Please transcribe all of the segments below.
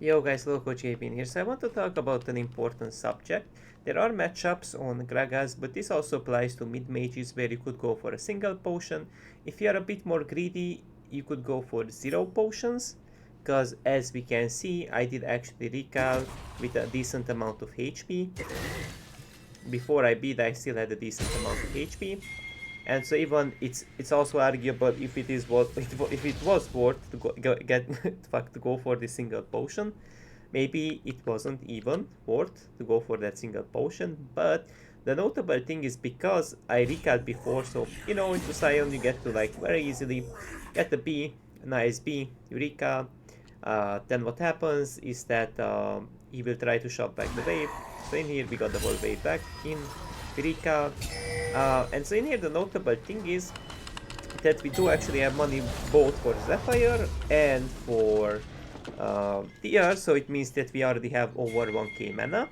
Yo guys, Loco JP here. So I want to talk about an important subject. There are matchups on Gragas, but this also applies to mid mages where you could go for a single potion. If you are a bit more greedy, you could go for 0 potions. Because as we can see, I did actually recal with a decent amount of HP. Before I beat, I still had a decent amount of HP. And so even it's also arguable if it is what if it was worth to go for the single potion. Maybe it wasn't even worth to go for that single potion, but the notable thing is because I recalled before, so into Sion you get to like very easily get the B, a nice B, you recall. Then what happens is that he will try to shove back the wave. So in here we got the whole wave back in, we recall. And so in here the notable thing is that we do actually have money both for Zephyr and for TR, so it means that we already have over 1k mana.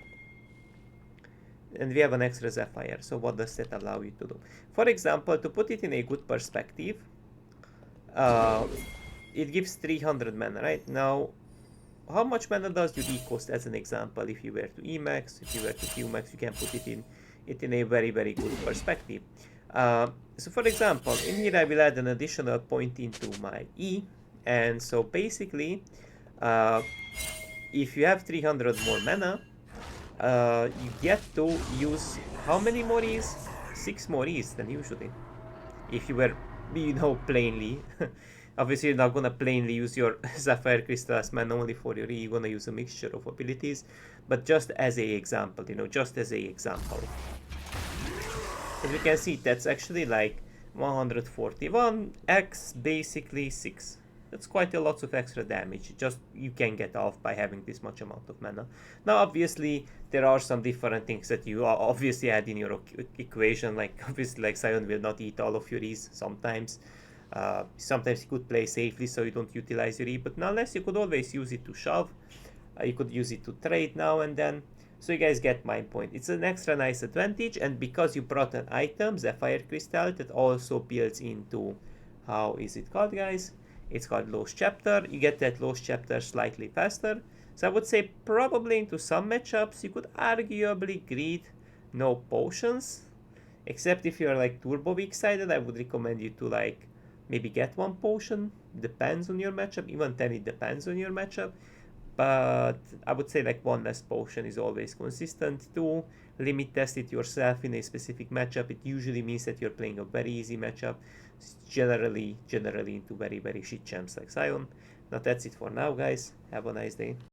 And we have an extra Zephyr, so what does that allow you to do? For example, to put it in a good perspective, it gives 300 mana, right? Now, how much mana does your E cost as an example? If you were to Emax, if you were to Qmax, you can put it in a very, very good perspective. So for example, in here I will add an additional point into my E, and so basically, if you have 300 more mana, you get to use how many more E's? 6 more E's than usually. If you were, plainly. Obviously, you're not gonna plainly use your Sapphire Crystal as mana only for your E, you're gonna use a mixture of abilities, but just as a example, just as a example. As we can see, that's actually like 141x basically 6. That's quite a lot of extra damage, just you can get off by having this much amount of mana. Now obviously there are some different things that you obviously add in your equation, like obviously like Sion will not eat all of your E's sometimes. Sometimes you could play safely so you don't utilize your E, but nonetheless you could always use it to shove. You could use it to trade now and then. So you guys get my point. It's an extra nice advantage, and because you brought an item, Zephyr Crystal, that also builds into, how is it called, guys? It's called Lost Chapter. You get that Lost Chapter slightly faster. So I would say probably into some matchups you could arguably greed no potions. Except if you're like turbo weak sided, I would recommend you to like maybe get 1 potion. Depends on your matchup. Even then it depends on your matchup. But I would say like 1 less potion is always consistent. 2, limit test it yourself in a specific matchup. It usually means that you're playing a very easy matchup. It's generally into very, very shit champs like Sion. Now that's it for now, guys. Have a nice day.